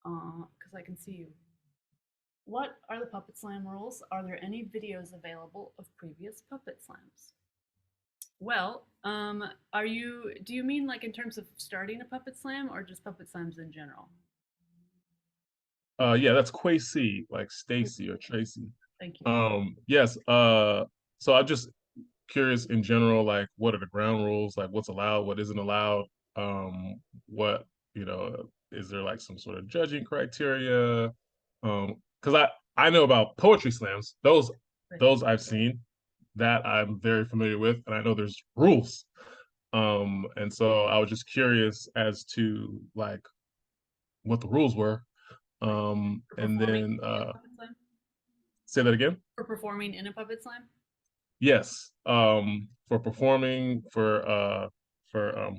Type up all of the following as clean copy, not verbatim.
because I can see you. What are the Puppet Slam rules? Are there any videos available of previous Puppet Slams? Well, do you mean like in terms of starting a Puppet Slam or just Puppet Slams in general? Yeah, that's Quasi, like Stacy or Tracy. Thank you. Yes. So I'm just curious in general, like what are the ground rules? Like what's allowed, what isn't allowed? What, is there like some sort of judging criteria? Because I know about poetry slams. Those Right. those I've seen that I'm very familiar with, and I know there's rules. And so I was just curious as to like what the rules were. For And performing then in a Puppet Slam? say that again. For performing in a Puppet Slam? Yes, for performing, for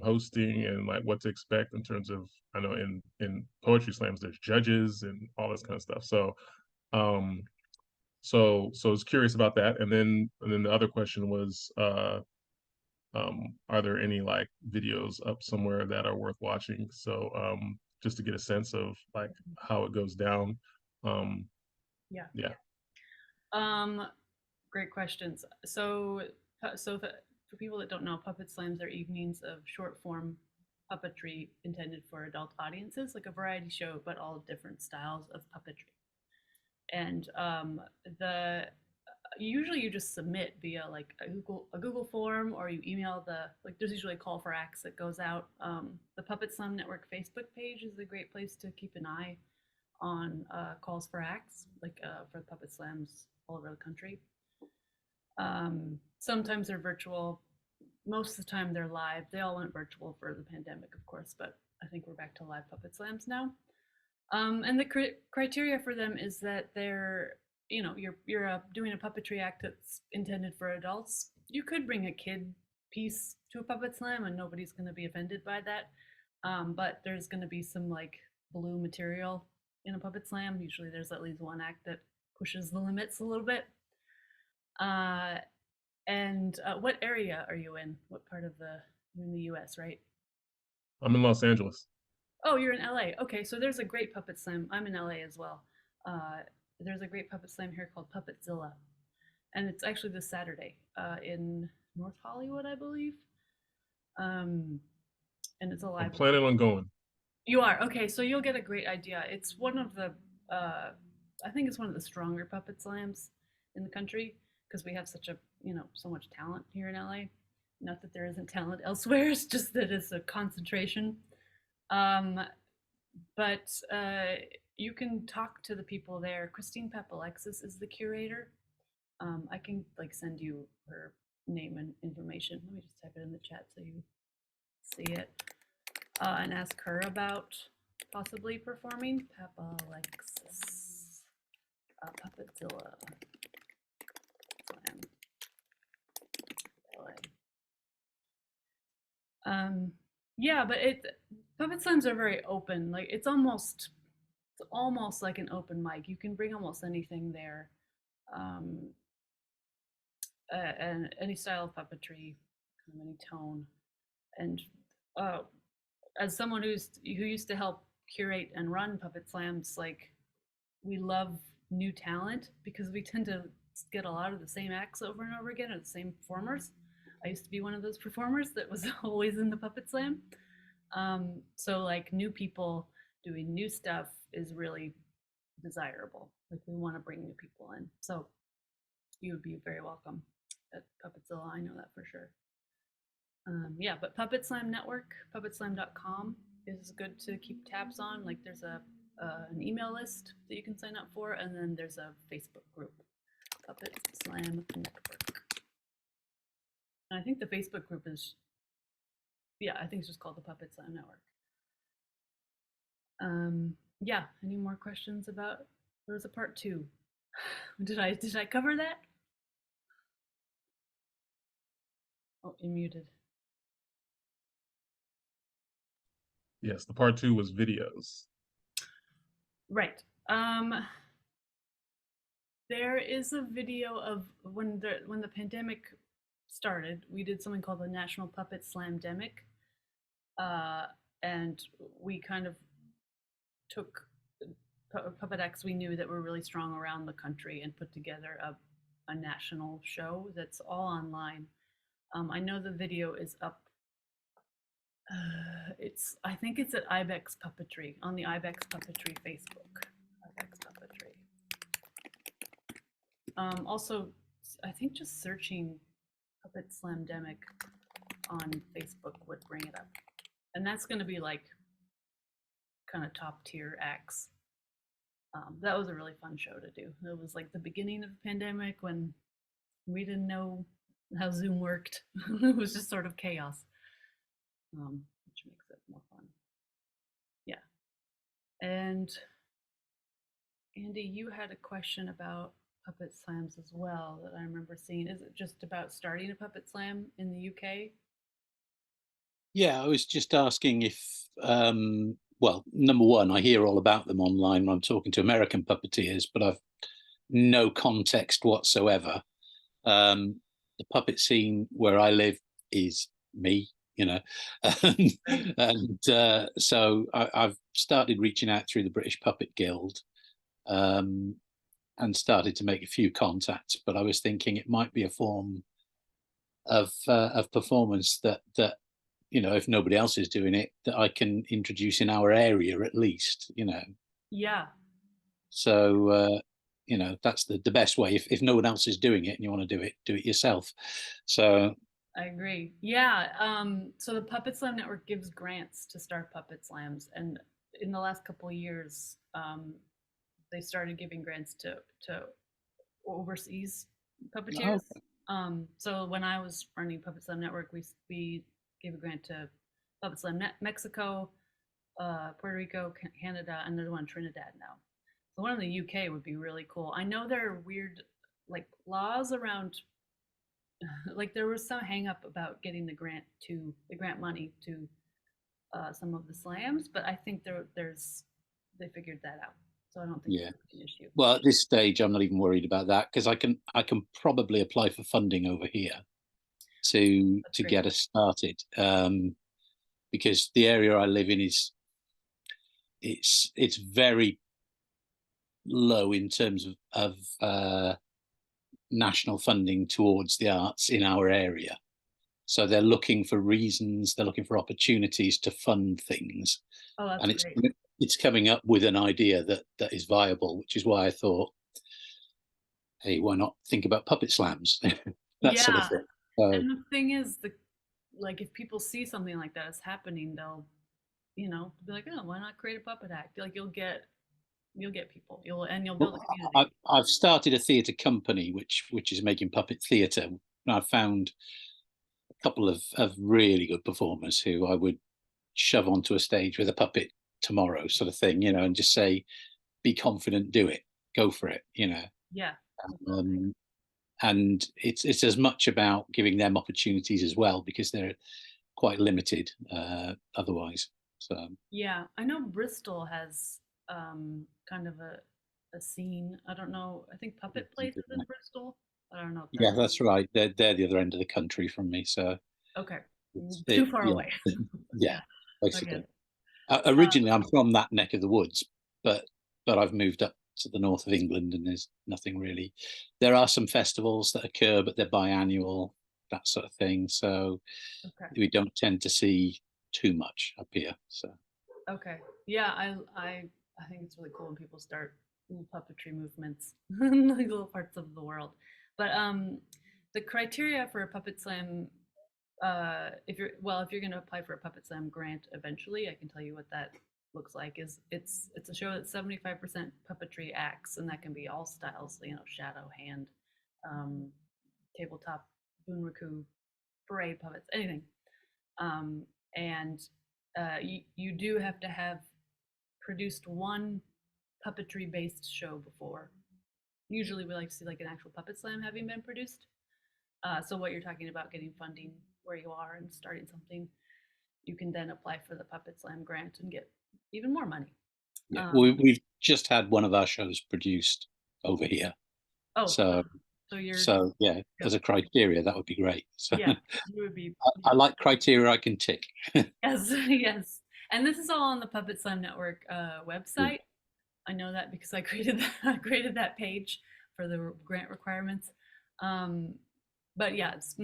hosting, and like what to expect in terms of I know in poetry slams there's judges and all this kind of stuff. Um, so I was curious about that, and then the other question was, are there any like videos up somewhere that are worth watching? So just to get a sense of like how it goes down. Um, Yeah. yeah. Um, Great questions. For people that don't know, puppet slams are evenings of short form puppetry intended for adult audiences, like a variety show, but all different styles of puppetry. And the usually you just submit via like a Google form, or you email the like. There's usually a call for acts that goes out. The Puppet Slam Network Facebook page is a great place to keep an eye on calls for acts, like for puppet slams all over the country. Sometimes they're virtual. Most of the time they're live. They all went virtual for the pandemic, of course, but I think we're back to live puppet slams now. And the criteria for them is that you're doing a puppetry act that's intended for adults. You could bring a kid piece to a puppet slam, and nobody's going to be offended by that. But there's going to be some like blue material in a puppet slam. Usually, there's at least one act that pushes the limits a little bit. Uh, and what area are you in? What part of you're in the U.S., right? I'm in Los Angeles. Oh, you're in LA. Okay, so there's a great puppet slam. I'm in LA as well. Uh, there's a great puppet slam here called Puppetzilla, and it's actually this Saturday in North Hollywood, I believe. Um, and it's a I'm live one. planning on going. You are okay, so you'll get a great idea. It's one of I think it's one of the stronger puppet slams in the country because we have such a so much talent here in LA. Not that there isn't talent elsewhere; it's just that it's a concentration. Um, but you can talk to the people there. Christine Papalexis is the curator. I can like send you her name and information. Let me just type it in the chat so you see it, and ask her about possibly performing Papalexis Puppetzilla Slam LA. Yeah, but puppet slams are very open. Like it's almost like an open mic. You can bring almost anything there, um, and any style of puppetry, kind of any tone. And uh, as someone who used to help curate and run puppet slams, like we love new talent because we tend to get a lot of the same acts over and over again, or the same performers. I used to be one of those performers that was always in the puppet slam. So like new people doing new stuff is really desirable. Like we want to bring new people in. So you would be very welcome at Puppetzilla. I know that for sure. Yeah, but Puppet Slam Network, puppetslam.com is good to keep tabs on. Like there's an email list that you can sign up for, and then there's a Facebook group, Puppet Slam Network. And I think the Facebook group is, yeah, I think it's just called the Puppet Slam Network. Yeah, any more questions about? There was a part two. Did I cover that? Oh, you muted. Yes, the part two was videos. Right. There is a video of when the pandemic started. We did something called the National Puppet Slamdemic, uh, and we kind of took puppet acts we knew that were really strong around the country and put together a national show that's all online. I know the video is up. It's I think it's at Ibex Puppetry on the Ibex Puppetry Facebook. Ibex Puppetry. Also, I think just searching Puppet Slamdemic on Facebook would bring it up, and that's going to be like kind of top tier acts. That was a really fun show to do. It was like the beginning of the pandemic when we didn't know how Zoom worked. It was just sort of chaos, which makes it more fun. Yeah. And Andy, you had a question about puppet slams as well that I remember seeing. Is it just about starting a puppet slam in the UK? Yeah, I was just asking if, well, number one, I hear all about them online when I'm talking to American puppeteers, but I've no context whatsoever. The puppet scene where I live is me, you know, Right. and so I've started reaching out through the British Puppet Guild, um, and started to make a few contacts. But I was thinking it might be a form of performance that if nobody else is doing it, that I can introduce in our area at least, Yeah, So, that's the best way. If no one else is doing it and you want to do it yourself. So, I agree. Yeah. So the Puppet Slam Network gives grants to start puppet slams, and in the last couple of years, they started giving grants to overseas oh, puppeteers. So when I was running Puppet Slam Network, we gave a grant to Puppet Slam Mexico, Puerto Rico, Canada, and there's one in Trinidad now. The one in the UK would be really cool. I know there are weird like laws around like there was some hang up about getting the grant money to some of the slams, but I think they figured that out. So I don't think yeah. it's an issue. Well, at this stage, I'm not even worried about that because I can probably apply for funding over here to That's to great. get us started. Because the area I live in it's very low in terms of national funding towards the arts in our area. So they're looking for reasons, they're looking for opportunities to fund things, Oh, that's and it's great. it's coming up with an idea that is viable, which is why I thought, hey, why not think about puppet slams, that sort of Yeah, thing. So and the thing is, the like if people see something like that is happening, they'll be like, oh, why not create a puppet act? Like you'll get people, you'll build a well, community. I've started a theatre company which is making puppet theatre. I've found a couple of really good performers who I would shove onto a stage with a puppet tomorrow, sort of thing, and just say, be confident, do it, go for it. Yeah, that's awesome. Um, and it's as much about giving them opportunities as well because they're quite limited otherwise. So Yeah, I know Bristol has kind of a scene. I don't know. I think Puppet Place is in Bristol. I don't know if yeah, that's that's right. They're the other end of the country from me, so okay. it's Too it. far Yeah, away. yeah, Yeah, I get basically. it. Originally, I'm from that neck of the woods, but I've moved up to the north of England, and there's nothing really. There are some festivals that occur, but they're biannual, that sort of thing. So Okay. we don't tend to see too much up here. So Okay. Yeah, I think it's really cool when people start little puppetry movements in like little parts of the world. But the criteria for a puppet slam, if you're going to apply for a puppet slam grant eventually, I can tell you what that looks like. Is it's a show that's 75% puppetry acts, and that can be all styles. Shadow, hand, um, tabletop, bunraku, parade puppets, anything. And you do have to have produced one puppetry based show before. Usually, we like to see like an actual puppet slam having been produced. So, what you're talking about getting funding where you are and starting something, you can then apply for the puppet slam grant and get even more money. yeah, Um, we've just had one of our shows produced over here. oh, so, So so you're so yeah, yeah, as a criteria, that would be great. So yeah, you would be I like criteria I can tick. yes, yes. And this is all on the Puppet Slam Network Yeah. website. I know that because I created I created that page for the grant requirements. Um, but yeah, it's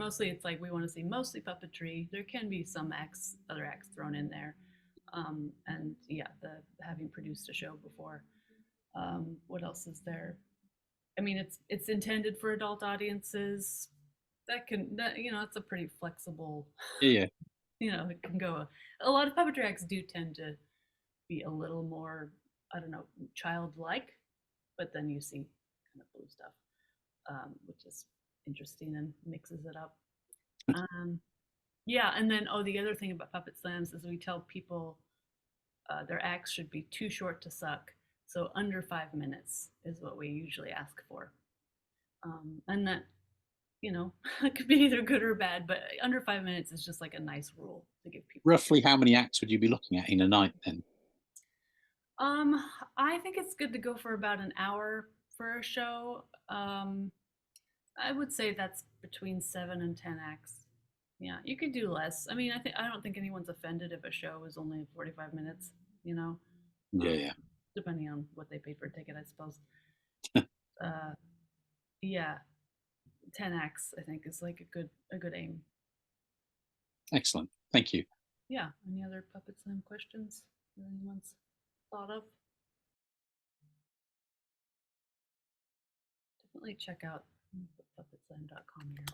like we want to see mostly puppetry. There can be some other acts thrown in there. And yeah, the having produced a show before. What else is there? I mean, it's intended for adult audiences. It's a pretty flexible. Yeah. It can go. A lot of puppetry acts do tend to be a little more, I don't know, childlike, but then you see kind of blue stuff, which is interesting and mixes it up. Yeah, and then the other thing about puppet slams is we tell people their acts should be too short to suck, so under 5 minutes is what we usually ask for, and that it could be either good or bad, but under 5 minutes is just like a nice rule to give people. Roughly how many acts would you be looking at in a night then? I think it's good to go for about an hour for a show. I would say that's between 7 and 10 acts. Yeah, you could do less. I mean, I don't think anyone's offended if a show is only 45 minutes. Yeah. Depending on what they paid for a ticket, I suppose. Yeah, 10 acts I think is like a good aim. Excellent. Thank you. Yeah. Any other Puppet Slam questions that anyone's thought of? Definitely check out puppetslam.com here.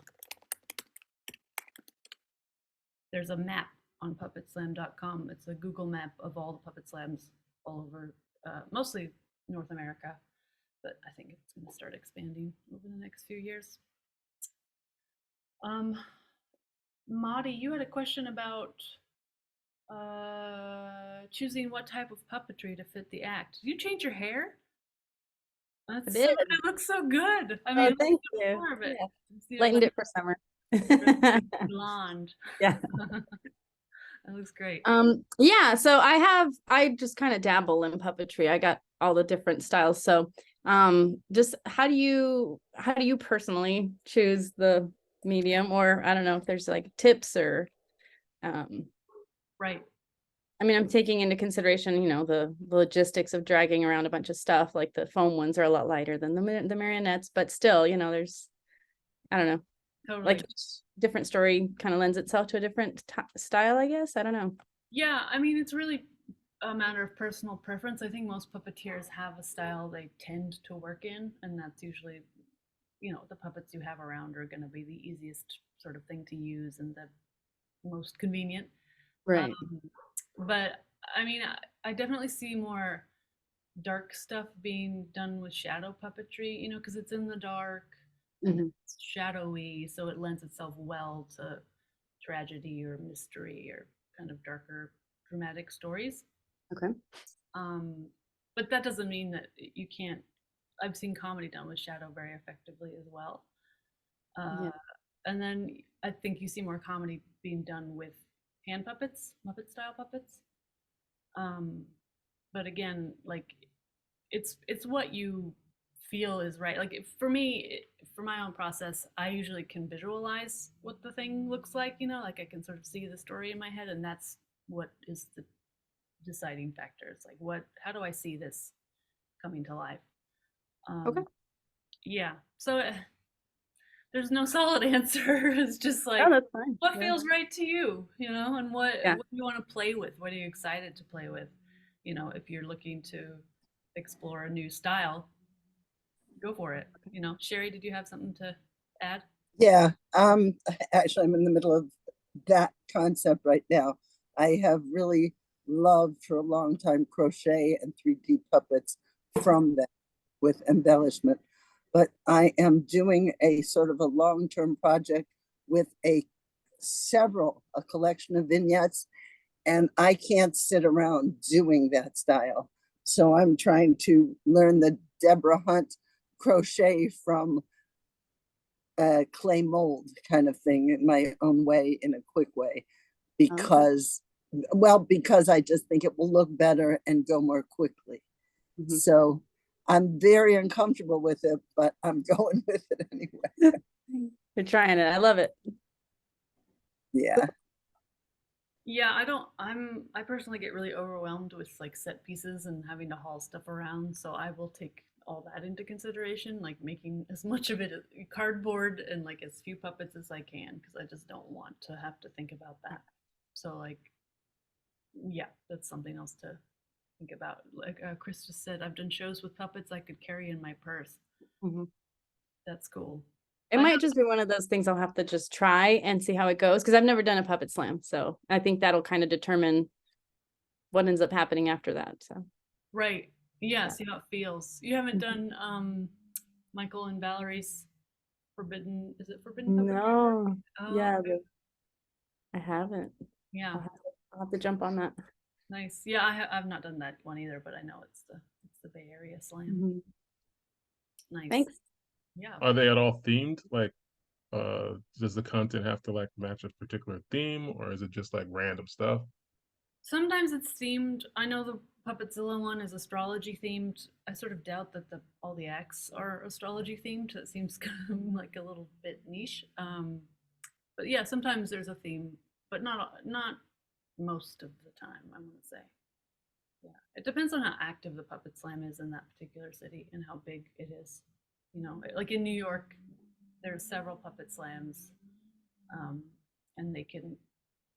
There's a map on puppetslam.com. It's a Google map of all the Puppet Slams all over, mostly North America, but I think it's going to start expanding over the next few years. Madi, you had a question about choosing what type of puppetry to fit the act. Did you change your hair? I did. It looks so good. I mean, thank you. Yeah. Lightened it for summer. Blonde. Yeah. That looks great. Yeah, so I just kind of dabble in puppetry. I got all the different styles. So just how do you personally choose the medium, or I don't know if there's like tips or right. I mean, I'm taking into consideration, the logistics of dragging around a bunch of stuff. Like the foam ones are a lot lighter than the marionettes, but still, there's, I don't know, totally. Like each different story kind of lends itself to a different style, I guess. I don't know. Yeah, I mean, it's really a matter of personal preference. I think most puppeteers have a style they tend to work in, and that's usually, the puppets you have around are going to be the easiest sort of thing to use and the most convenient. Right. But I mean, I definitely see more dark stuff being done with shadow puppetry, because it's in the dark, and it's shadowy, so it lends itself well to tragedy or mystery or kind of darker, dramatic stories. Okay. But that doesn't mean that you can't. I've seen comedy done with shadow very effectively as well. And then I think you see more comedy being done with hand puppets, Muppet style puppets. But again, like it's what you feel is right. Like for me, for my own process, I usually can visualize what the thing looks like, like I can sort of see the story in my head, and that's what is the deciding factor. It's like, how do I see this coming to life? Okay. Yeah. So there's no solid answer. It's just like, that's fine. what feels right to you, and what do you want to play with? What are you excited to play with? If you're looking to explore a new style, go for it. Sherry, did you have something to add? Yeah, actually, I'm in the middle of that concept right now. I have really loved for a long time crochet and 3D puppets from that with embellishment, but I am doing a sort of a long-term project with a collection of vignettes, and I can't sit around doing that style. So I'm trying to learn the Deborah Hunt crochet from clay mold kind of thing in my own way, in a quick way, because I just think it will look better and go more quickly. So I'm very uncomfortable with it, but I'm going with it anyway. You're trying it. I love it. Yeah. Yeah, I personally get really overwhelmed with like set pieces and having to haul stuff around, so I will take all that into consideration, like making as much of it cardboard and like as few puppets as I can, because I just don't want to have to think about that. So like, yeah, that's something else to think about. Like Chris just said, I've done shows with puppets I could carry in my purse. Mhm. That's cool. It I might have- just be one of those things I'll have to just try and see how it goes, because I've never done a puppet slam, so I think that'll kind of determine what ends up happening after that. So Right. Yeah, Yeah. see how it feels. You haven't Mhm. done Michael and Valerie's is it Forbidden Puppetry? No, Oh, yeah, okay. I haven't. Yeah, I'll have to jump on that. nice. Yeah, I've not done that one either, but I know it's the Bay Area Slam. Mhm. Nice. Thanks. Yeah. Are they at all themed? Like, does the content have to like match a particular theme, or is it just like random stuff? Sometimes it's themed. I know the Puppetzilla one is astrology themed. I sort of doubt that all the acts are astrology themed. That seems kind of like a little bit niche. But yeah, sometimes there's a theme, but not most of the time, I want to say. Yeah, it depends on how active the puppet slam is in that particular city and how big it is. You know, like in New York, there's several puppet slams, um, and they can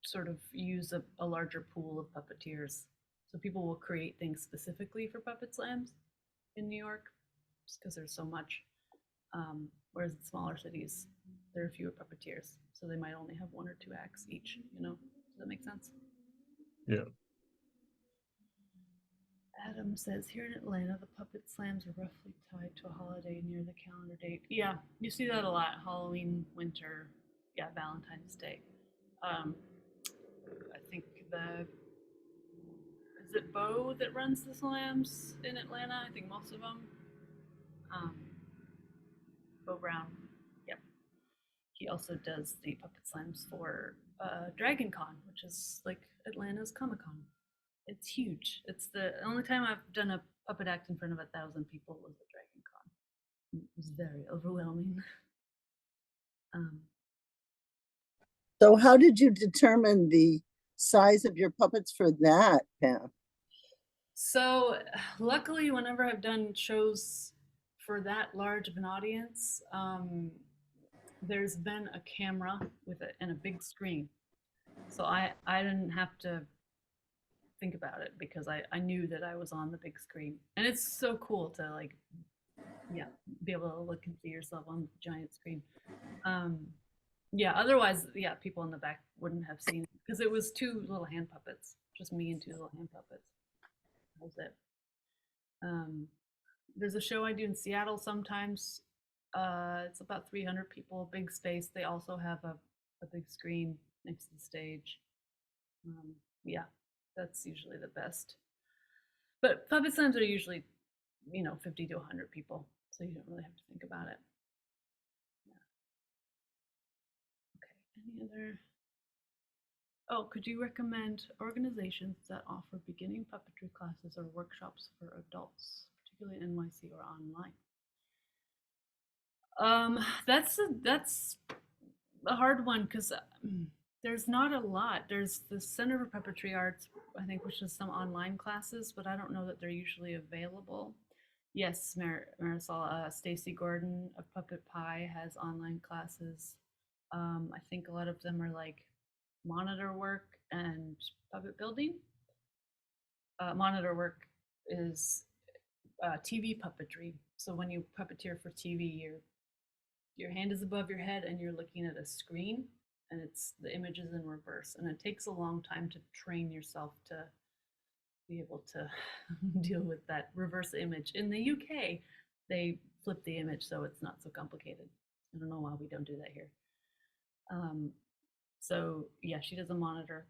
sort of use a larger pool of puppeteers. So people will create things specifically for puppet slams in New York, just because there's so much. Whereas in smaller cities, there are fewer puppeteers, so they might only have one or two acts each. You know, does that make sense? Yeah. Adam says here in Atlanta, the puppet slams are roughly tied to a holiday near the calendar date. Yeah, you see that a lot. Halloween, winter, yeah, Valentine's Day. Um, I think is it Bo that runs the slams in Atlanta? I think most of them. Um, Bo Brown. Yep. He also does the puppet slams for Dragon Con, which is like Atlanta's Comic Con. It's huge. It's the only time I've done a puppet act in front of 1,000 people was at Dragon Con. It was very overwhelming. Um, So how did you determine the size of your puppets for that, Pam? so luckily, whenever I've done shows for that large of an audience, there's been a camera and a big screen. So I didn't have to think about it because I knew that I was on the big screen. And it's so cool to like, yeah, be able to look and see yourself on the giant screen. Um, yeah, otherwise, yeah, people in the back wouldn't have seen it because it was two little hand puppets, just me and two little hand puppets. That was it. Um, there's a show I do in Seattle sometimes. It's about 300 people, big space. They also have a big screen next to the stage. Yeah, that's usually the best. But puppet slams are usually, 50 to 100 people, so you don't really have to think about it. Yeah. Okay. Any other? Oh, could you recommend organizations that offer beginning puppetry classes or workshops for adults, particularly in NYC or online? That's a hard one because there's not a lot. There's the Center for Puppetry Arts, I think, which is some online classes, but I don't know that they're usually available. Yes, Marisol, Stacy Gordon of Puppet Pie has online classes. I think a lot of them are like monitor work and puppet building. Monitor work is TV puppetry. So when you puppeteer for TV, your hand is above your head and you're looking at a screen, and it's the image is in reverse, and it takes a long time to train yourself to be able to deal with that reverse image. In the UK, they flip the image so it's not so complicated. I don't know why we don't do that here. So yeah, she does a monitor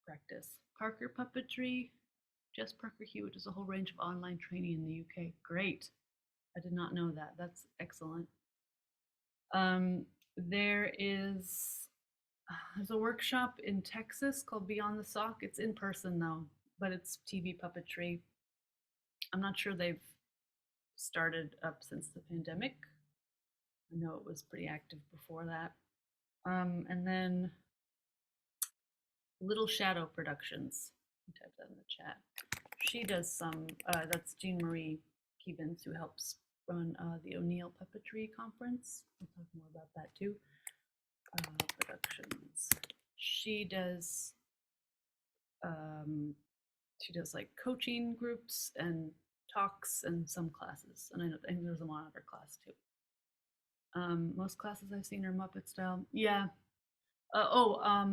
practice. Parker Puppetry, Jess Parker Hewitt does a whole range of online training in the UK. Great. I did not know that. That's excellent. There is there's a workshop in Texas called Beyond the Sock. It's in person though, but it's TV puppetry. I'm not sure they've started up since the pandemic. I know it was pretty active before that. And then Little Shadow Productions. I typed that in the chat. She does some, that's Jean Marie Keevans, who helps run the O'Neill Puppetry Conference. We'll talk more about that too. Productions. She does like coaching groups and talks and some classes. And I think there's a monitor class too. Most classes I've seen are Muppet style. Yeah.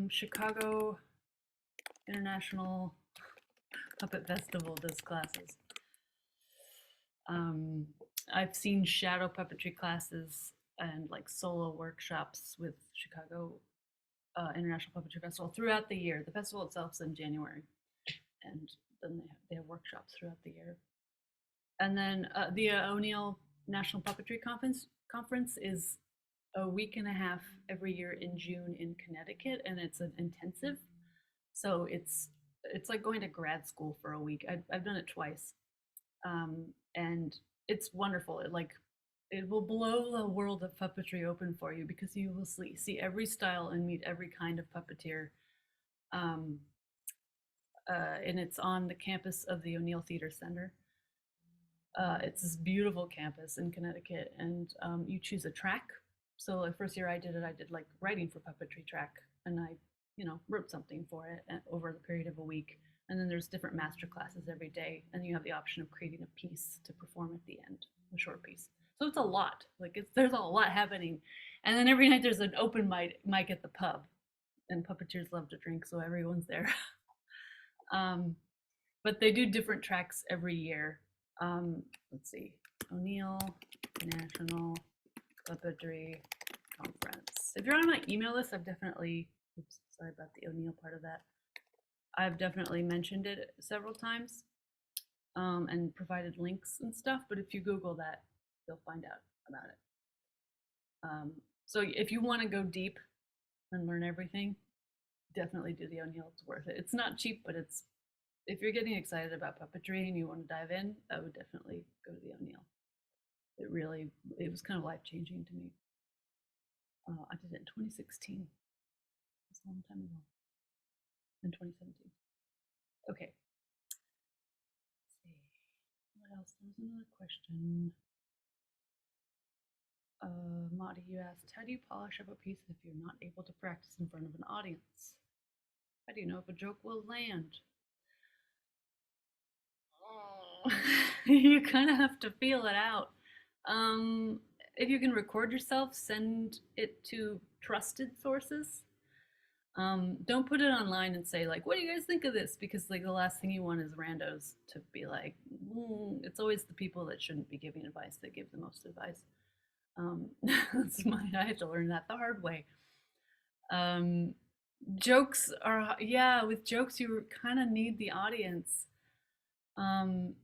Chicago International Puppet Festival does classes. I've seen shadow puppetry classes and like solo workshops with Chicago International Puppetry Festival throughout the year. The festival itself is in January, and then they have workshops throughout the year. And then the O'Neill National Puppetry Conference is a week and a half every year in June in Connecticut, and it's an intensive. So it's like going to grad school for a week. I've done it twice, and it's wonderful. It will blow the world of puppetry open for you, because you will see every style and meet every kind of puppeteer. And it's on the campus of the O'Neill Theater Center. It's this beautiful campus in Connecticut, and you choose a track. So the first year I did like writing for puppetry track, and I, wrote something for it over the period of a week. And then there's different master classes every day, and you have the option of creating a piece to perform at the end, a short piece. So it's a lot. There's a lot happening. And then every night there's an open mic at the pub, and puppeteers love to drink, so everyone's there. But they do different tracks every year. Let's see, O'Neill National Puppetry Conference. If you're on my email list, I've definitely, oops, sorry about the O'Neill part of that. I've definitely mentioned it several times and provided links and stuff, but if you Google that, you'll find out about it. So if you want to go deep and learn everything, definitely do the O'Neill. It's worth it. It's not cheap, but if you're getting excited about puppetry and you want to dive in, I would definitely go to the O'Neill. It was kind of life-changing to me. I did it in 2016. That's a long time ago. In 2017. Okay. Let's see. What else? There was another question. Maudie, you asked, how do you polish up a piece if you're not able to practice in front of an audience? How do you know if a joke will land? Oh, you kind of have to feel it out. If you can record yourself, send it to trusted sources. Don't put it online and say like, what do you guys think of this? Because like the last thing you want is randos to be like, it's always the people that shouldn't be giving advice that give the most advice. I had to learn that the hard way. Jokes are, yeah, with jokes you kind of need the audience. And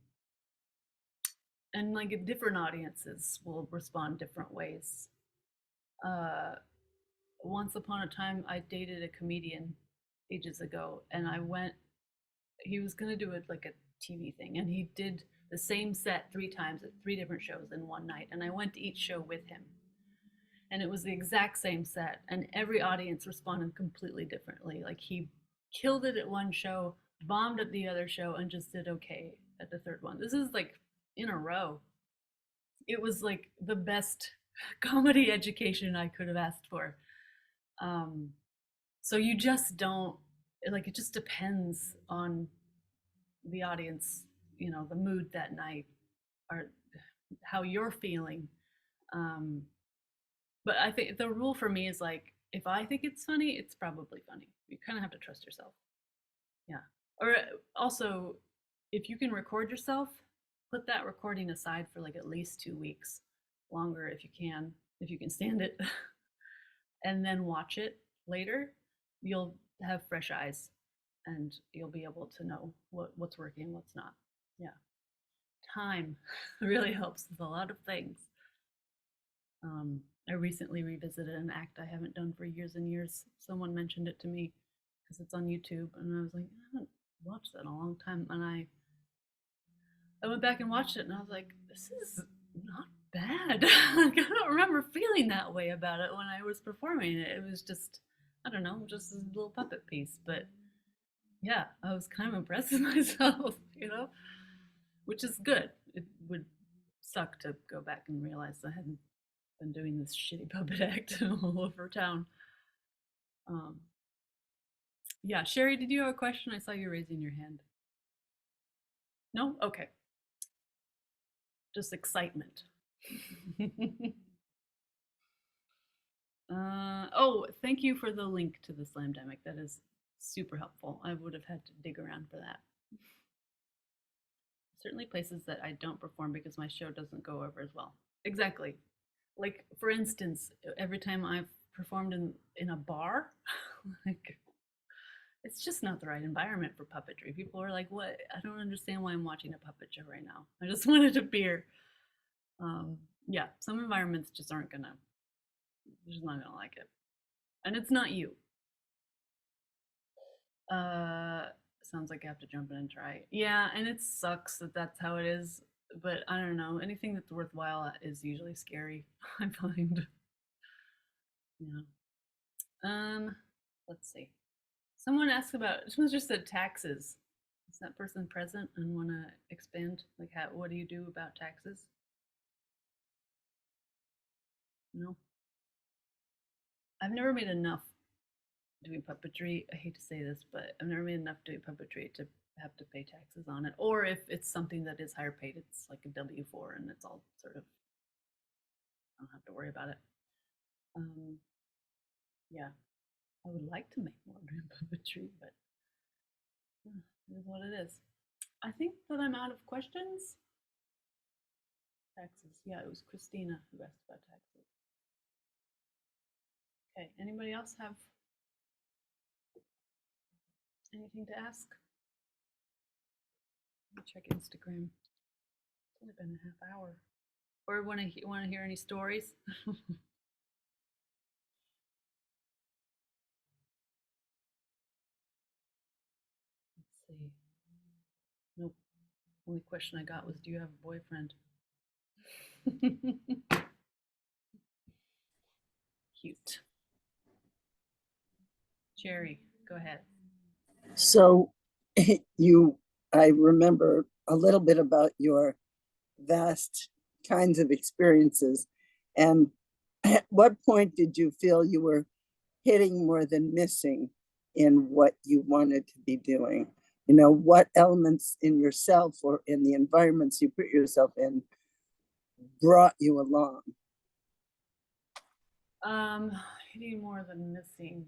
like different audiences will respond different ways. Once upon a time, I dated a comedian ages ago, and he was gonna do it like a TV thing, and he did the same set 3 times at 3 different shows in one night, and I went to each show with him. And it was the exact same set, and every audience responded completely differently. Like he killed it at one show, bombed at the other show, and just did okay at the third one. This is like in a row. It was like the best comedy education I could have asked for. So you just don't, like, it just depends on the audience, the mood that night, or how you're feeling. But I think the rule for me is like, if I think it's funny, it's probably funny. You kind of have to trust yourself. Yeah. Or also, if you can record yourself, put that recording aside for like at least 2 weeks, longer if you can stand it, and then watch it later. You'll have fresh eyes, and you'll be able to know what's working and what's not. Yeah. Time really helps with a lot of things. I recently revisited an act I haven't done for years and years. Someone mentioned it to me because it's on YouTube, and I was like, I haven't watched that in a long time. And I went back and watched it, and I was like, this is not bad. Like, I don't remember feeling that way about it when I was performing it. It was just, I don't know, just a little puppet piece, but yeah, I was kind of impressed with myself, you know, which is good. It would suck to go back and realize I hadn't been doing this shitty puppet act all over town. Um, yeah, Sherry, did you have a question? I saw you raising your hand. No? Okay. Just excitement. Oh, thank you for the link to the Slamdemic. That is super helpful. I would have had to dig around for that. Certainly places that I don't perform because my show doesn't go over as well. Exactly. Like, for instance, every time I've performed in a bar, like, it's just not the right environment for puppetry. People are like, what? I don't understand why I'm watching a puppet show right now. I just wanted a beer. Yeah, some environments just aren't gonna, you're just not gonna like it. And it's not you. Sounds like I have to jump in and try. Yeah, and it sucks that that's how it is. But I don't know. Anything that's worthwhile is usually scary. I find. Yeah. Let's see. Someone asked about. Someone just said taxes. Is that person present and want to expand? Like, how? What do you do about taxes? No. I've never made enough doing puppetry. I hate to say this, but I've never made enough doing puppetry to have to pay taxes on it. Or if it's something that is higher paid, it's like a W-4 and it's all sort of, I don't have to worry about it. Yeah, I would like to make more doing puppetry, but it is what it is. I think that I'm out of questions. Taxes. Yeah, it was Christina who asked about taxes. Okay, anybody else have anything to ask? Let me check Instagram. It's only been a half hour. Or want to hear any stories? Let's see. Nope. Only question I got was, do you have a boyfriend? Cute. Jerry, go ahead. So I remember a little bit about your vast kinds of experiences. And at what point did you feel you were hitting more than missing in what you wanted to be doing? You know, what elements in yourself or in the environments you put yourself in brought you along? Hitting more than missing.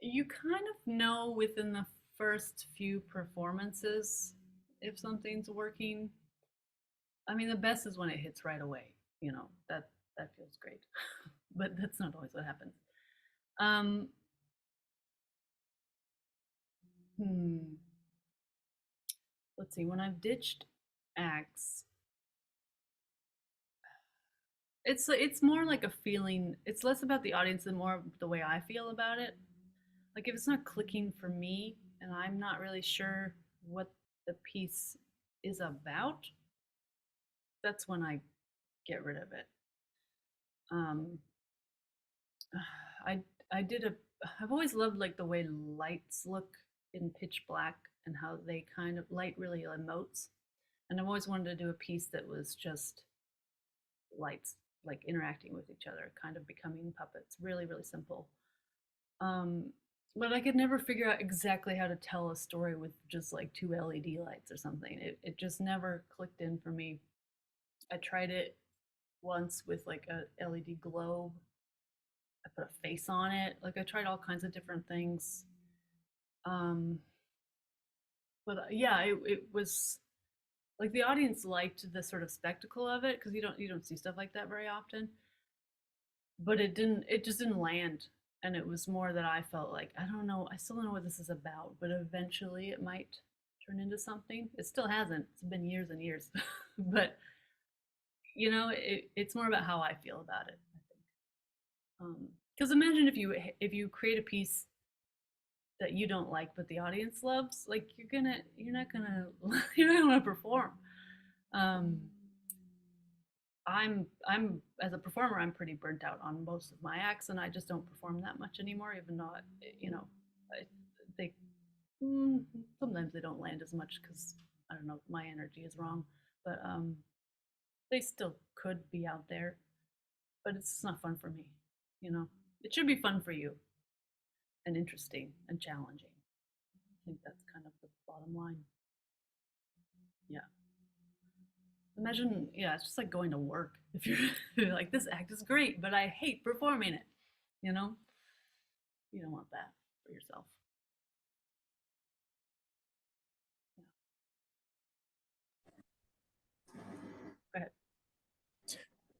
You kind of know within the first few performances if something's working. I mean, the best is when it hits right away. You know, that feels great, but that's not always what happens. Let's see. When I've ditched acts, it's more like a feeling. It's less about the audience and more the way I feel about it. Like if it's not clicking for me and I'm not really sure what the piece is about, that's when I get rid of it. I I did a I've always loved like the way lights look in pitch black and how they kind of light really emotes. And I've always wanted to do a piece that was just lights like interacting with each other, kind of becoming puppets. Really, really simple. But I could never figure out exactly how to tell a story with just like 2 LED lights or something. It just never clicked in for me. I tried it once with like a LED globe. I put a face on it. Like I tried all kinds of different things. But yeah, it was like the audience liked the sort of spectacle of it because you don't see stuff like that very often. But it just didn't land, and it was more that I felt like I don't know, I still don't know what this is about, but eventually it might turn into something. It still hasn't. It's been years and years, but you know, it's more about how I feel about it. I think because imagine if you create a piece that you don't like but the audience loves, like you're not gonna you're not gonna perform. I'm as a performer, I'm pretty burnt out on most of my acts, and I just don't perform that much anymore. Even though you know they sometimes they don't land as much because I don't know, my energy is wrong, but they still could be out there, but it's not fun for me. You know, it should be fun for you and interesting and challenging. I think that's kind of the bottom line. Yeah. Imagine, yeah, it's just like going to work. If you're like, this act is great, but I hate performing it. You know, you don't want that for yourself. Yeah. Go ahead.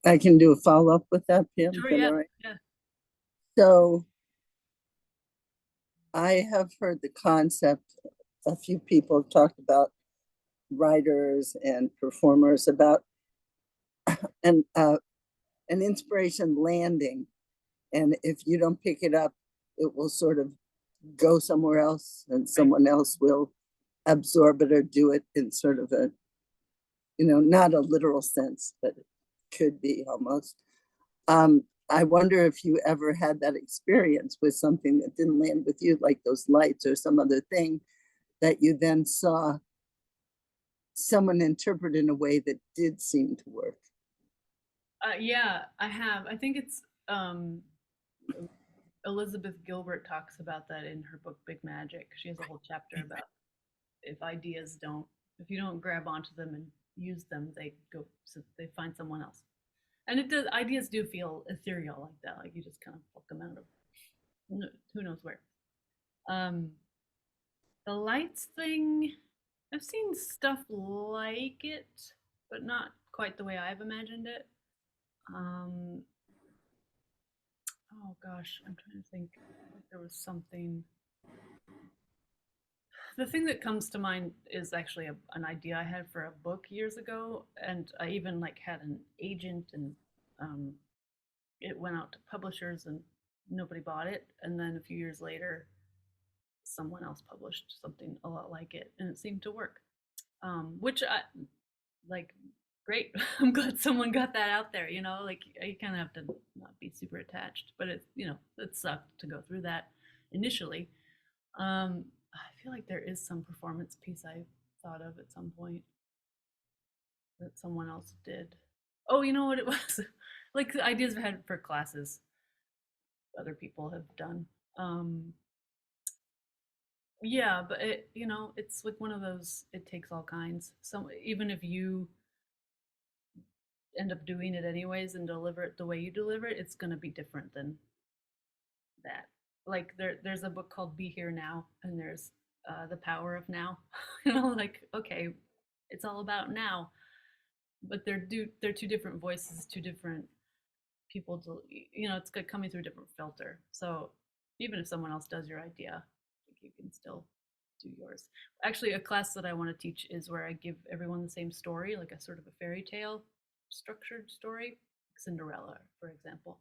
I can do a follow-up with that, Pam. Sure, Is that yeah, all right? yeah. So I have heard the concept, a few people have talked about writers and performers about an inspiration landing. And if you don't pick it up, it will sort of go somewhere else and someone else will absorb it or do it in sort of a, not a literal sense, but it could be almost. I wonder if you ever had that experience with something that didn't land with you, like those lights or some other thing that you then saw someone interpret in a way that did seem to work. Yeah, I have. I think it's Elizabeth Gilbert talks about that in her book Big Magic. She has a whole chapter about if you don't grab onto them and use them, they find someone else. And ideas do feel ethereal like that, like you just kind of pluck them out of who knows where. The lights thing, I've seen stuff like it, but not quite the way I've imagined it. Oh gosh, I'm trying to think. There was something. The thing that comes to mind is actually an idea I had for a book years ago, and I even like had an agent, and it went out to publishers, and nobody bought it. And then a few years later, someone else published something a lot like it, and it seemed to work. Which I like. Great, I'm glad someone got that out there. You know, like you kind of have to not be super attached, but it sucked to go through that initially. I feel like there is some performance piece I thought of at some point that someone else did. Oh, you know what it was? Like the ideas I've had for classes other people have done. Yeah, but it's like one of those, it takes all kinds. So even if you end up doing it anyways and deliver it the way you deliver it, it's gonna be different than that. Like there's a book called Be Here Now, and there's The Power of Now. Like okay, it's all about now, but they're two different voices, two different people. It's good coming through a different filter. So even if someone else does your idea, you can still do yours. Actually, a class that I want to teach is where I give everyone the same story, like a sort of a fairy tale structured story, Cinderella, for example.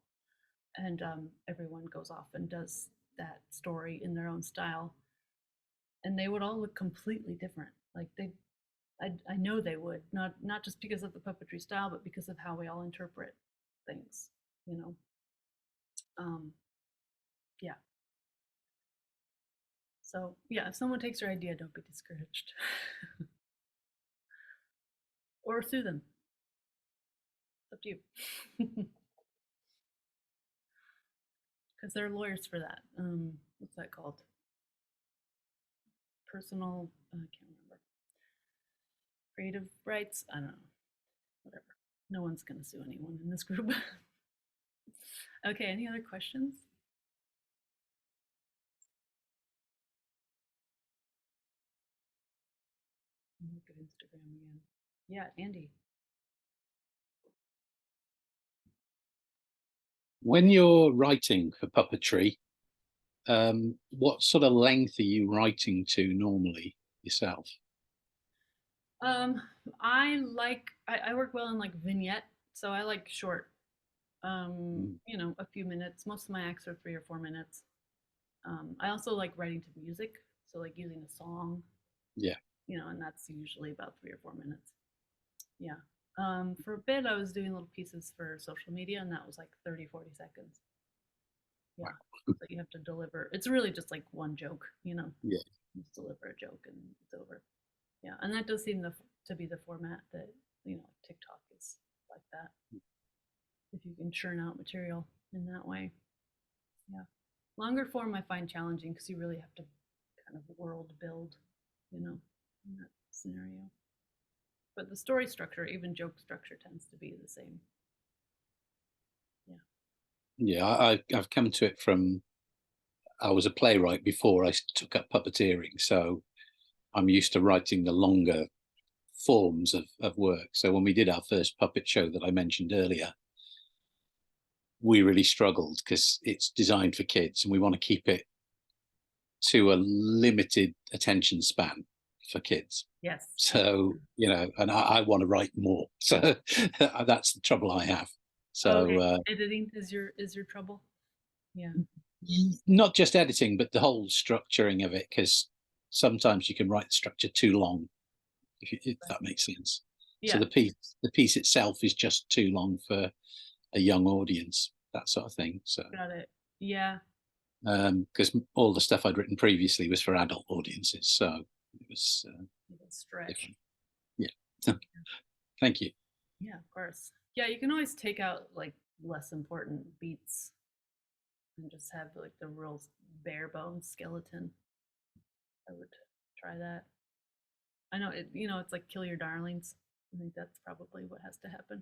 And everyone goes off and does that story in their own style, and they would all look completely different. Like I know they would, not just because of the puppetry style, but because of how we all interpret things. Yeah. So yeah, if someone takes your idea, don't be discouraged, or sue them. It's up to you, because there are lawyers for that. What's that called? Personal, I can't remember. Creative rights? I don't know. Whatever. No one's going to sue anyone in this group. Okay, any other questions? Look at Instagram again. Yeah, Andy. When you're writing for puppetry, what sort of length are you writing to normally yourself? I work well in like vignette, so I like short. A few minutes. Most of my acts are 3 or 4 minutes. I also like writing to music, so like using a song. Yeah. And that's usually about 3 or 4 minutes. Yeah. For a bit, I was doing little pieces for social media, and that was like 30, 40 seconds. Yeah. So you have to deliver. It's really just like one joke, you know. Yeah. Just deliver a joke and it's over. Yeah, and that does seem to be the format that, you know, TikTok is like that. If you can churn out material in that way. Yeah. Longer form I find challenging because you really have to kind of world build, you know, in that scenario. But the story structure, even joke structure, tends to be the same. Yeah, I've come to it from, I was a playwright before I took up puppeteering, so I'm used to writing the longer forms of work. So when we did our first puppet show that I mentioned earlier, we really struggled because it's designed for kids and we want to keep it to a limited attention span for kids. Yes. So, you know, and I want to write more. So that's the trouble I have. So okay. Editing is your trouble. Yeah. Not just editing, but the whole structuring of it, because sometimes you can write the structure too long, if that makes sense. Yeah. So the piece itself is just too long for a young audience, that sort of thing. So Got it. Yeah. because all the stuff I'd written previously was for adult audiences, so it was Stretch. different. Yeah. Thank you. Yeah, of course. Yeah, you can always take out like less important beats and just have like the real bare bones skeleton. I would try that. I know it, you know, it's like kill your darlings. I think that's probably what has to happen.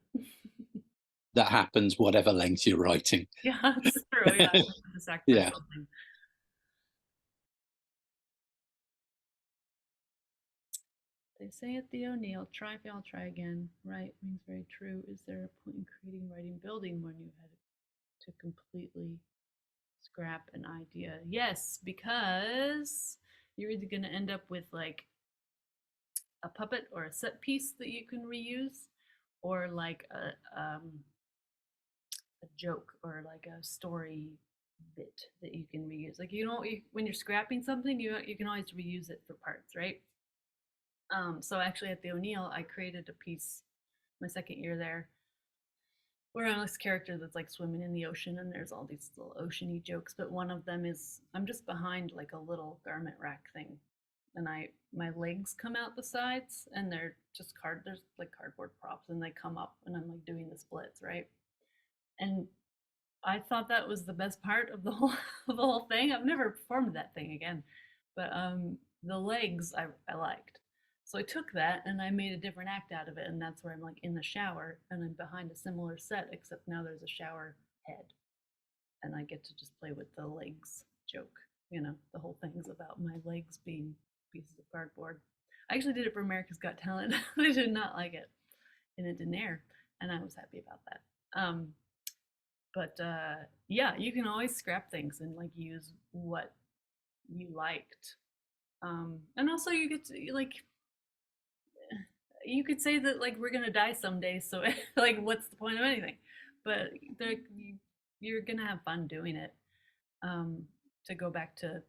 That happens whatever length you're writing. Yeah, that's true. Yeah, the sacrifice Yeah. something. They say at the O'Neill, try, fail, try again. Right, rings very true. Is there a point in creating, writing, building when you had to completely scrap an idea? Yes, because you're either going to end up with like a puppet or a set piece that you can reuse, or like a joke or like a story bit that you can reuse. Like you know, when you're scrapping something, you can always reuse it for parts, right? So actually, at the O'Neill, I created a piece my second year there, where I'm this character that's like swimming in the ocean, and there's all these little oceany jokes. But one of them is I'm just behind like a little garment rack thing, and my legs come out the sides, and they're just there's like cardboard props, and they come up, and I'm like doing the splits, right? And I thought that was the best part of the whole of the whole thing. I've never performed that thing again, but the legs I liked. So I took that and I made a different act out of it, and that's where I'm like in the shower and I'm behind a similar set, except now there's a shower head, and I get to just play with the legs joke. You know, the whole thing's about my legs being pieces of cardboard. I actually did it for America's Got Talent. They did not like it, and it didn't air, and I was happy about that. But yeah, you can always scrap things and like use what you liked. And also you get to like you could say that like we're gonna die someday, so like what's the point of anything? But you're gonna have fun doing it. To go back to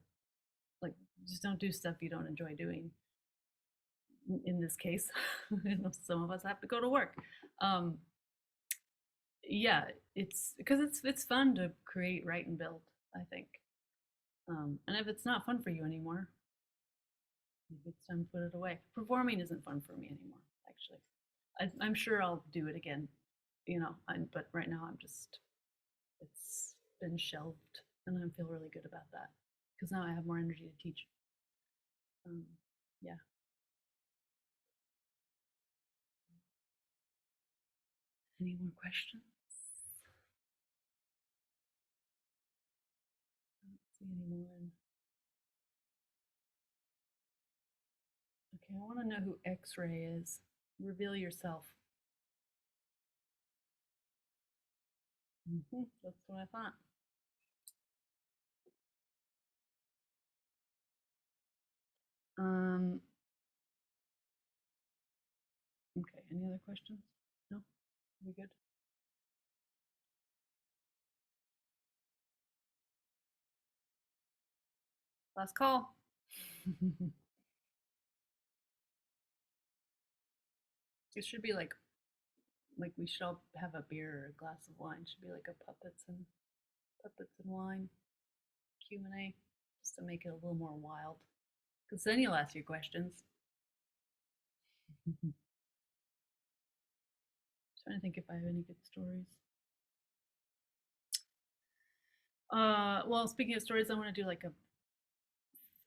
like just don't do stuff you don't enjoy doing. In this case, some of us have to go to work. Yeah, it's because it's fun to create, write, and build, I think. And if it's not fun for you anymore, maybe it's time to put it away. Performing isn't fun for me anymore, actually. I'm sure I'll do it again, you know. But right now, it's been shelved, and I feel really good about that because now I have more energy to teach. Yeah. Any more questions? I don't see any more. Okay, I want to know who X-Ray is. Reveal yourself. That's what I thought. Okay, any other questions? No? Are we good? Last call. It should be like we should all have a beer or a glass of wine. It should be like a puppets and puppets and wine, Q&A, just to make it a little more wild. Because then you'll ask your questions. Trying to think if I have any good stories. Well, speaking of stories, I want to do like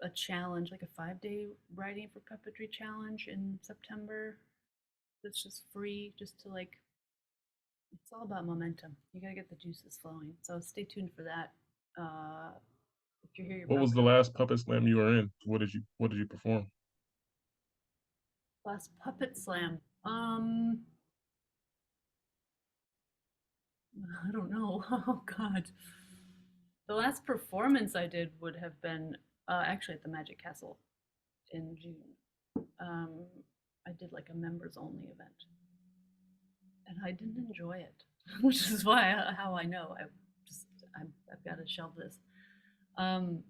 a challenge, like a 5-day writing for puppetry challenge in September. That's just free, just to like, it's all about momentum. You gotta get the juices flowing. So stay tuned for that. If you're here, you're What was the probably last Puppet Slam you were in? What did you perform? last Puppet Slam. I don't know. Oh God. The last performance I did would have been actually at the Magic Castle in June. I did like a members only event, and I didn't enjoy it, which is why how I know I've got to shelve this. Puppet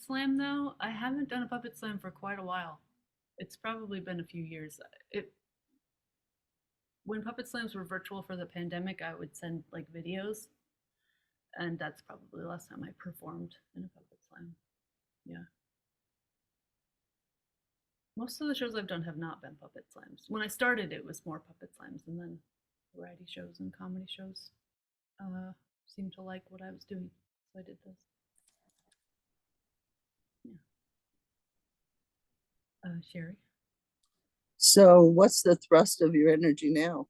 Slam though, I haven't done a Puppet Slam for quite a while. It's probably been a few years. When Puppet Slams were virtual for the pandemic, I would send like videos, and that's probably the last time I performed in a Puppet Slam. Yeah. Most of the shows I've done have not been Puppet Slams. When I started, it was more Puppet Slams, and then variety shows and comedy shows seemed to like what I was doing, so I did those. Yeah. Sherry? So what's the thrust of your energy now?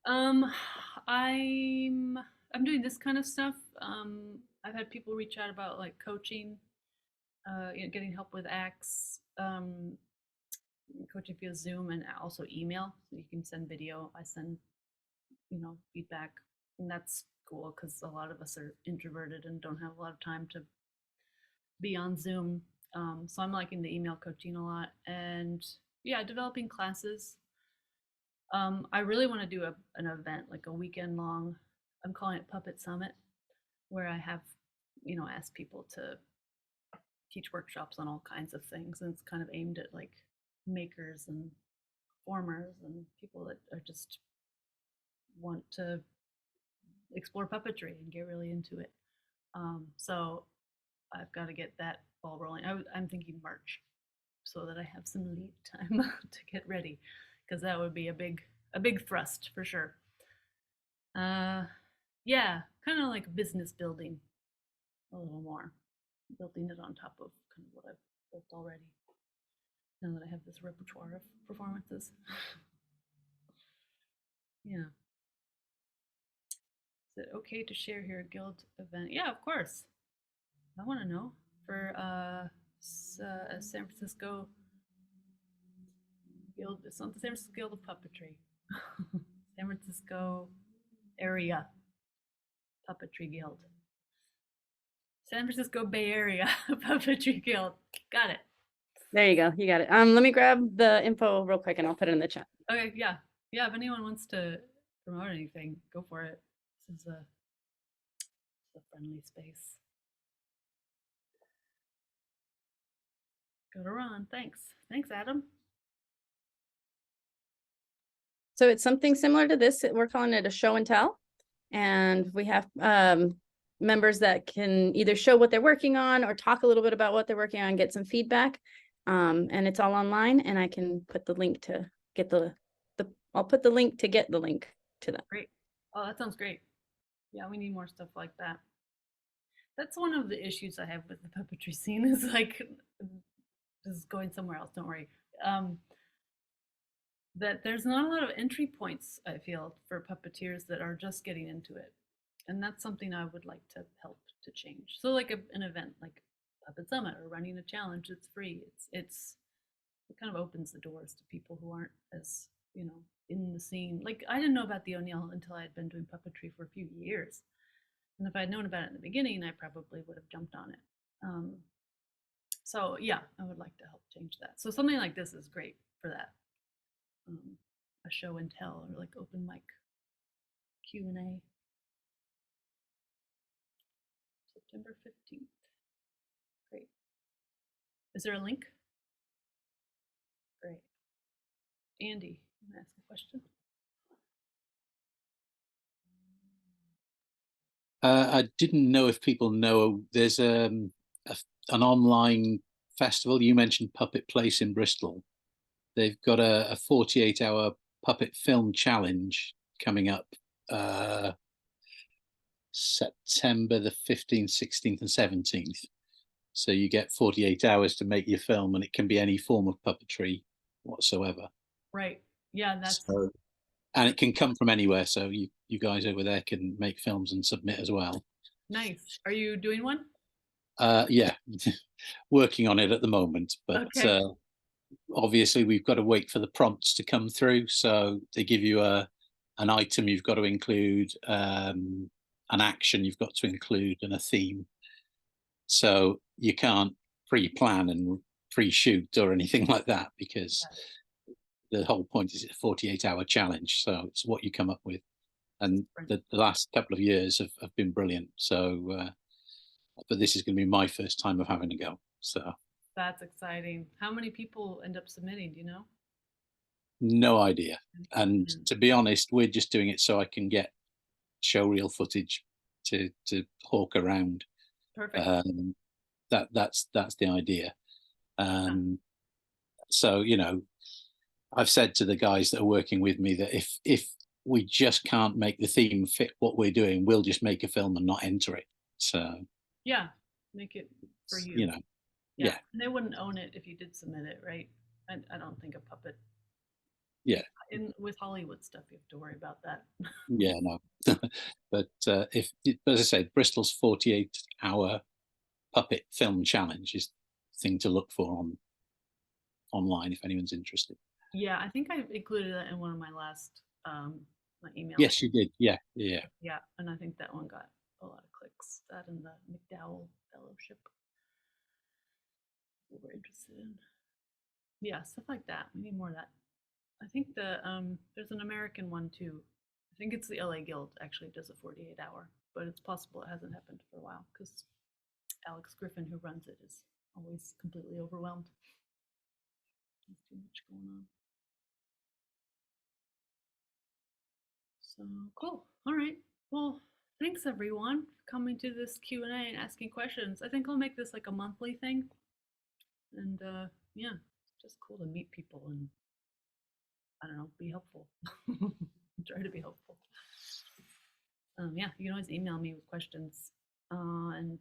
I'm I'm doing this kind of stuff. I've had people reach out about like coaching, getting help with acts, coaching via Zoom and also email. So you can send video. I send, feedback, and that's cool because a lot of us are introverted and don't have a lot of time to be on Zoom. So I'm liking the email coaching a lot, and yeah, developing classes. I really want to do an event, like a weekend long. I'm calling it Puppet Summit, where I have, asked people to teach workshops on all kinds of things, and it's kind of aimed at like makers and performers and people that are just want to explore puppetry and get really into it. So I've got to get that ball rolling. I'm thinking March, so that I have some lead time to get ready, because that would be a big thrust for sure. Yeah, kind of like business building a little more, building it on top of kind of what I've built already. Now that I have this repertoire of performances. Yeah. Is it okay to share here a guild event? Yeah, of course. I want to know for San Francisco Guild. It's not the San Francisco Guild of Puppetry. San Francisco area Puppetry Guild. San Francisco Bay Area Puppetry Guild. Got it. There you go. You got it. Let me grab the info real quick and I'll put it in the chat. Okay, yeah. Yeah, if anyone wants to promote anything, go for it. This is a friendly space. Go to Ron. Thanks. Thanks, Adam. So it's something similar to this. We're calling it a show and tell. And we have members that can either show what they're working on or talk a little bit about what they're working on, get some feedback. And it's all online, and I can put the link to get I'll put the link to get the link to that. Great. Oh, that sounds great. Yeah, we need more stuff like that. That's one of the issues I have with the puppetry scene is like, this is going somewhere else, don't worry. That there's not a lot of entry points, I feel, for puppeteers that are just getting into it. And that's something I would like to help to change. So like an event like Puppet Summit or running a challenge that's free. It kind of opens the doors to people who aren't as, in the scene. Like I didn't know about the O'Neill until I had been doing puppetry for a few years. And if I had known about it in the beginning, I probably would have jumped on it. So yeah, I would like to help change that. So something like this is great for that. A show and tell or like open mic Q&A. September 15th. Great. Is there a link? Great. Andy, you want to ask a question? I didn't know if people know there's an online festival. You mentioned Puppet Place in Bristol. They've got a 48-hour puppet film challenge coming up September the 15th, 16th, and 17th. So you get 48 hours to make your film, and it can be any form of puppetry whatsoever. Right. Yeah, that's So, and it can come from anywhere. So you guys over there can make films and submit as well. nice. Are you doing one? Yeah, working on it at the moment, but Okay. obviously we've got to wait for the prompts to come through. So they give you an item you've got to include, an action you've got to include, and a theme. So you can't pre-plan and pre-shoot or anything like that, because the whole point is a 48-hour challenge. So it's what you come up with. And the last couple of years have been brilliant. So, but this is going to be my first time of having to go. So That's exciting. How many people end up submitting? Do you know? no idea. And to be honest, we're just doing it so I can get showreel footage to hawk around. Perfect. That's the idea. So I've said to the guys that are working with me that if we just can't make the theme fit what we're doing, we'll just make a film and not enter it. So yeah, make it for you. Yeah. And they wouldn't own it if you did submit it, right? I don't think a puppet. Yeah. With Hollywood stuff, you have to worry about that. Yeah, no. But as I say, Bristol's 48-hour puppet film challenge is the thing to look for online if anyone's interested. Yeah, I think I included that in one of my last my emails. Yes, you did. Yeah. Yeah, and I think that one got a lot of clicks. That and the McDowell Fellowship. We were interested in. Yeah, stuff like that. We need more of that. I think there's an American one too. I think it's the LA Guild actually does a 48-hour, but it's possible it hasn't happened for a while because Alex Griffin, who runs it, is always completely overwhelmed. There's too much going on. So cool. All right. Well, thanks everyone for coming to this Q&A and asking questions. I think I'll make this like a monthly thing. And yeah, it's just cool to meet people and I don't know, be helpful. Try to be helpful. Yeah, you can always email me with questions. And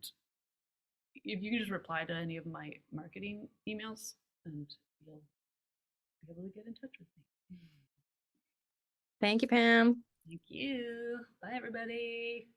if you can just reply to any of my marketing emails and you'll be able to get in touch with me. Thank you, Pam. Thank you. Bye, everybody.